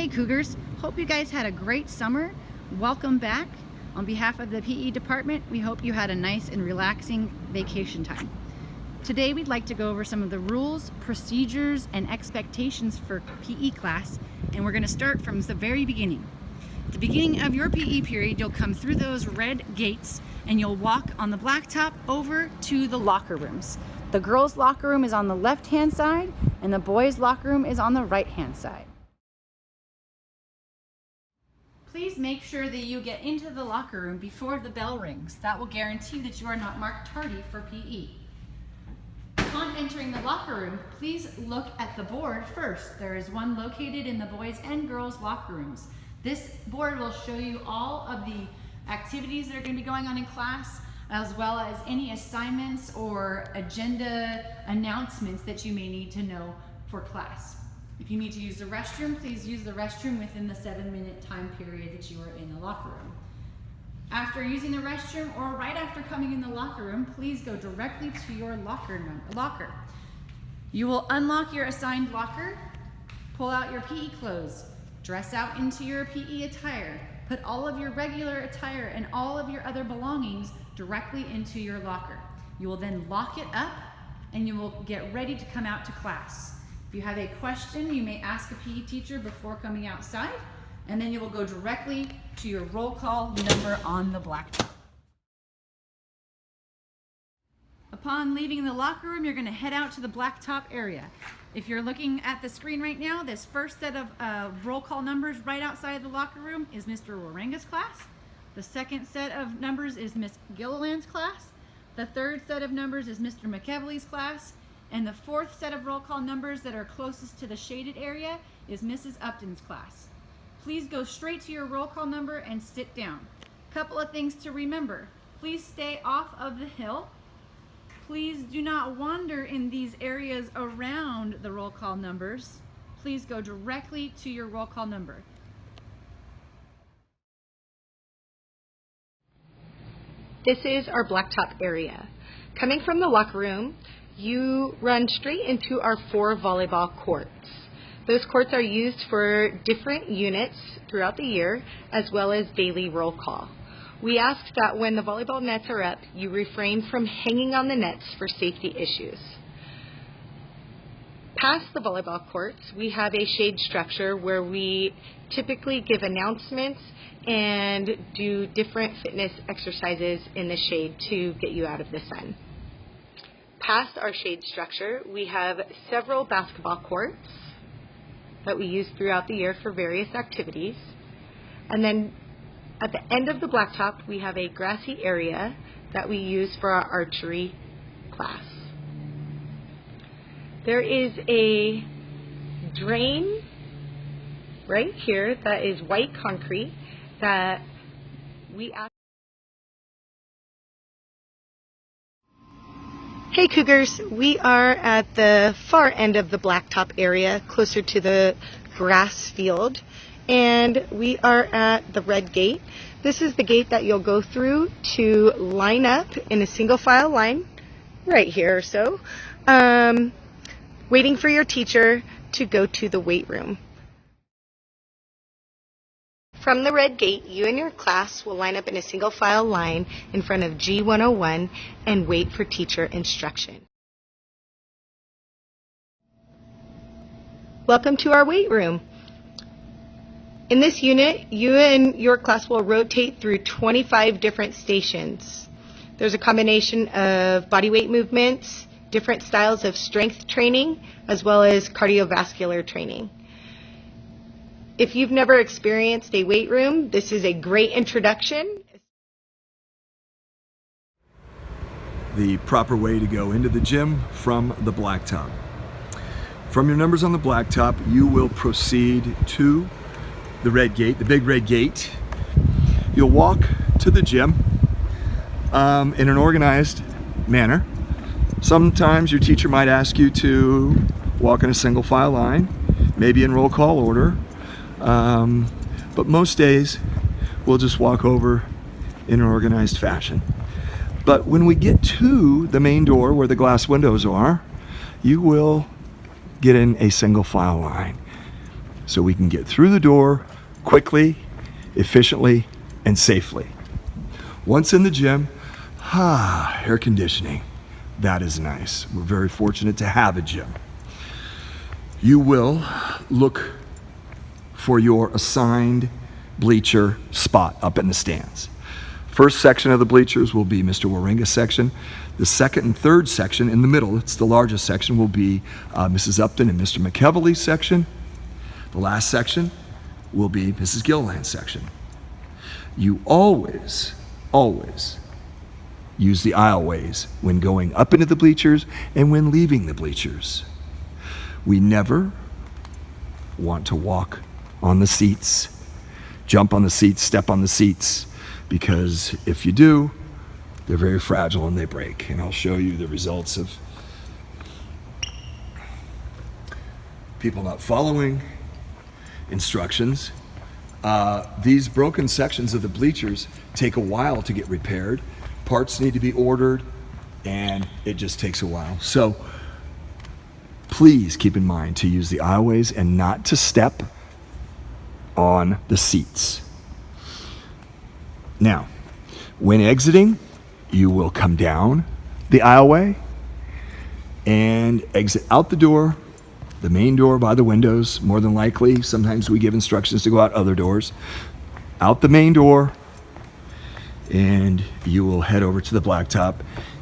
Hey Cougars, hope you guys had a great summer. Welcome back. On behalf of the PE department, we hope you had a nice and relaxing vacation time. Today we'd like to go over some of the rules, procedures, and expectations for PE class, and we're going to start from the very beginning. At the beginning of your PE period, you'll come through those red gates and you'll walk on the blacktop over to the locker rooms. The girls' locker room is on the left-hand side and the boys' locker room is on the right-hand side. Please make sure that you get into the locker room before the bell rings. That will guarantee that you are not marked tardy for PE. Upon entering the locker room, please look at the board first. There is one located in the boys and girls locker rooms. This board will show you all of the activities that are going to be going on in class, as well as any assignments or agenda announcements that you may need to know for class. If you need to use the restroom, please use the restroom within the 7-minute time period that you are in the locker room. After using the restroom or right after coming in the locker room, please go directly to your locker. You will unlock your assigned locker, pull out your PE clothes, dress out into your PE attire, put all of your regular attire and all of your other belongings directly into your locker. You will then lock it up and you will get ready to come out to class. If you have a question, you may ask a PE teacher before coming outside, and then you will go directly to your roll call number on the blacktop. Upon leaving the locker room, you're going to head out to the blacktop area. If you're looking at the screen right now, this first set of roll call numbers right outside the locker room is Mr. Waranga's class. The second set of numbers is Miss Gilliland's class. The third set of numbers is Mr. McEvely's class. And the fourth set of roll call numbers that are closest to the shaded area is Mrs. Upton's class. Please go straight to your roll call number and sit down. Couple of things to remember. Please stay off of the hill. Please do not wander in these areas around the roll call numbers. Please go directly to your roll call number. This is our blacktop area. Coming from the locker room, you run straight into our 4 volleyball courts. Those courts are used for different units throughout the year, as well as daily roll call. We ask that when the volleyball nets are up, you refrain from hanging on the nets for safety issues. Past the volleyball courts, we have a shade structure where we typically give announcements and do different fitness exercises in the shade to get you out of the sun. Past our shade structure, we have several basketball courts that we use throughout the year for various activities. And then at the end of the blacktop, we have a grassy area that we use for our archery class. There is a drain right here that is white concrete that we ask. Hey Cougars, we are at the far end of the blacktop area, closer to the grass field, and we are at the red gate. This is the gate that you'll go through to line up in a single file line, right here or so, waiting for your teacher to go to the weight room. From the red gate, you and your class will line up in a single file line in front of G101 and wait for teacher instruction. Welcome to our weight room. In this unit, you and your class will rotate through 25 different stations. There's a combination of body weight movements, different styles of strength training, as well as cardiovascular training. If you've never experienced a weight room, this is a great introduction. The proper way to go into the gym from the blacktop. From your numbers on the blacktop, you will proceed to the red gate, the big red gate. You'll walk to the gym in an organized manner. Sometimes your teacher might ask you to walk in a single file line, maybe in roll call order. But most days we'll just walk over in an organized fashion. But when we get to the main door where the glass windows are, you will get in a single file line. so we can get through the door quickly, efficiently, and safely. Once in the gym, air conditioning. That is nice. We're very fortunate to have a gym. You will look for your assigned bleacher spot up in the stands. First section of the bleachers will be Mr. Waringa's section. The second and third section in the middle, it's the largest section, will be Mrs. Upton and Mr. McKevely's section. The last section will be Mrs. Gilliland's section. You always use the aisleways when going up into the bleachers and when leaving the bleachers. We never want to walk on the seats, jump on the seats, step on the seats, because if you do, they're very fragile and they break. And I'll show you the results of people not following instructions. These broken sections of the bleachers take a while to get repaired. Parts need to be ordered, and it just takes a while. So please keep in mind to use the aisleways and not to step on the seats. Now, when exiting, you will come down the aisleway and exit out the door, the main door by the windows, more than likely. Sometimes we give instructions to go out other doors. Out the main door, and you will head over to the blacktop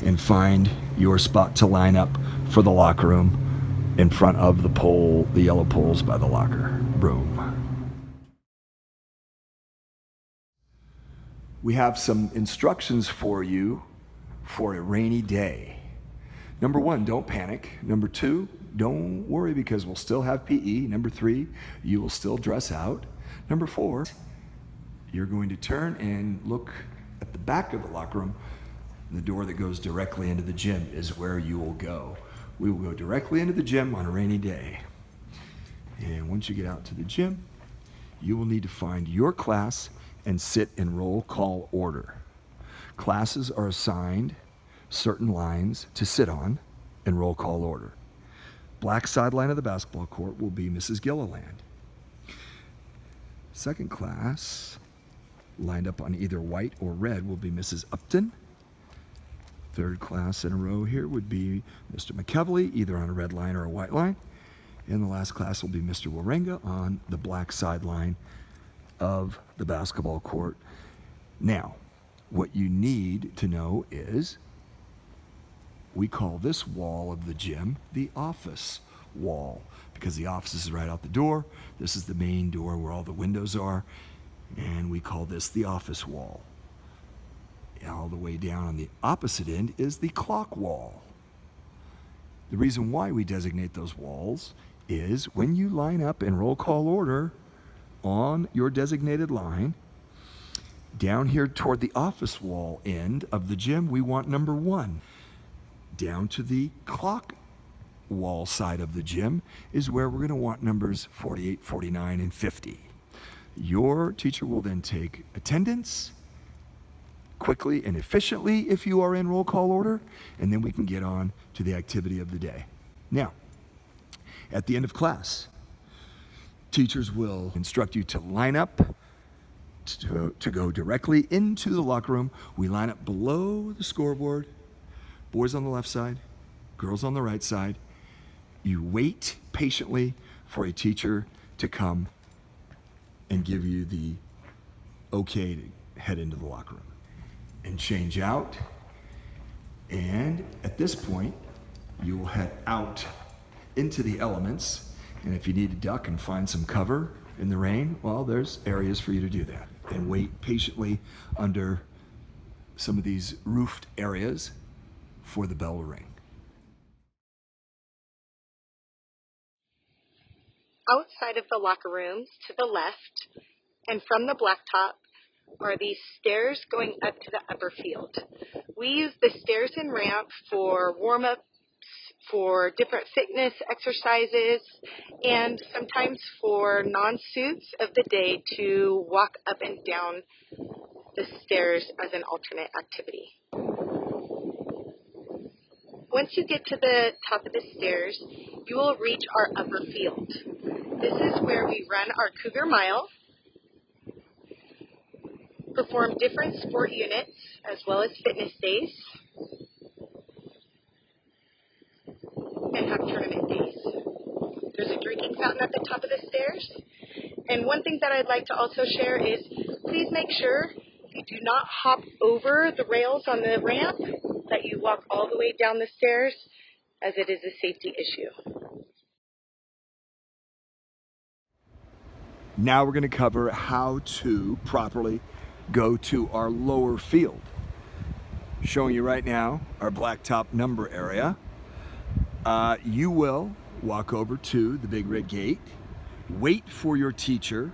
and find your spot to line up for the locker room in front of the pole, the yellow poles by the locker room. We have some instructions for you for a rainy day. Number 1, don't panic. Number 2, don't worry because we'll still have PE. Number 3, you will still dress out. Number 4, you're going to turn and look at the back of the locker room. The door that goes directly into the gym is where you will go. We will go directly into the gym on a rainy day. And once you get out to the gym, you will need to find your class and sit in roll call order. Classes are assigned certain lines to sit on in roll call order. Black sideline of the basketball court will be Mrs. Gilliland. Second class, lined up on either white or red, will be Mrs. Upton. Third class in a row here would be Mr. McKevely, either on a red line or a white line. And the last class will be Mr. Waringa on the black sideline of the basketball court. Now, what you need to know is we call this wall of the gym the office wall because the office is right out the door. This is the main door where all the windows are, and we call this the office wall. All the way down on the opposite end is the clock wall. The reason why we designate those walls is when you line up in roll call order on your designated line, down here toward the office wall end of the gym, we want number 1. Down to the clock wall side of the gym is where we're going to want numbers 48, 49, and 50. Your teacher will then take attendance quickly and efficiently if you are in roll call order, and then we can get on to the activity of the day. Now, at the end of class, teachers will instruct you to line up to go directly into the locker room. We line up below the scoreboard, boys on the left side, girls on the right side. You wait patiently for a teacher to come and give you the okay to head into the locker room and change out. And at this point, you will head out into the elements. And if you need to duck and find some cover in the rain, well, there's areas for you to do that. And wait patiently under some of these roofed areas for the bell to ring. Outside of the locker rooms to the left and from the blacktop are these stairs going up to the upper field. We use the stairs and ramp for warm-ups, for different fitness exercises, and sometimes for non-suits of the day to walk up and down the stairs as an alternate activity. Once you get to the top of the stairs, you will reach our upper field. This is where we run our Cougar Mile, perform different sport units as well as fitness days, and have tournament days. There's a drinking fountain at the top of the stairs. And one thing that I'd like to also share is please make sure you do not hop over the rails on the ramp, that you walk all the way down the stairs, as it is a safety issue. Now we're going to cover how to properly go to our lower field. Showing you right now our blacktop number area. You will walk over to the big red gate, wait for your teacher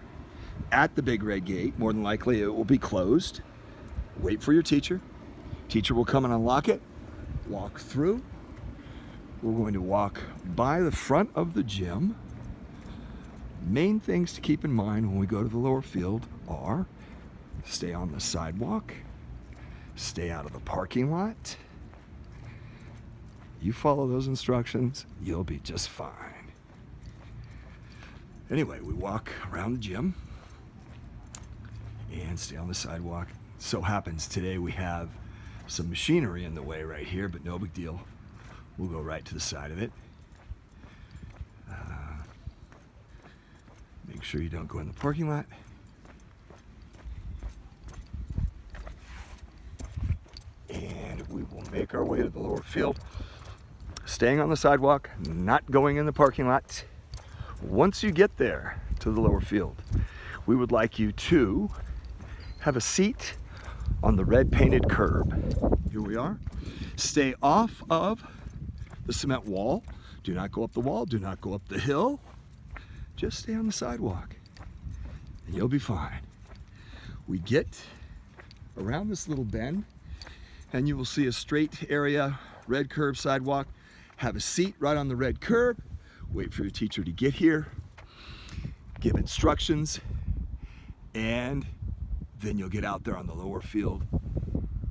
at the big red gate. More than likely it will be closed. Wait for your teacher. Teacher will come and unlock it, walk through. We're going to walk by the front of the gym. Main things to keep in mind when we go to the lower field are stay on the sidewalk, stay out of the parking lot. You follow those instructions, you'll be just fine. Anyway, we walk around the gym and stay on the sidewalk. So happens today we have some machinery in the way right here, but no big deal. We'll go right to the side of it. Make sure you don't go in the parking lot. And we will make our way to the lower field. Staying on the sidewalk, not going in the parking lot. Once you get there to the lower field, we would like you to have a seat on the red painted curb. Here we are. Stay off of the cement wall. Do not go up the wall, do not go up the hill. Just stay on the sidewalk and you'll be fine. We get around this little bend and you will see a straight area, red curb sidewalk. Have a seat right on the red curb. Wait for your teacher to get here. Give instructions, and then you'll get out there on the lower field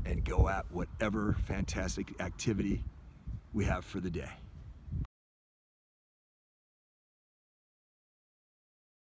and go at whatever fantastic activity we have for the day.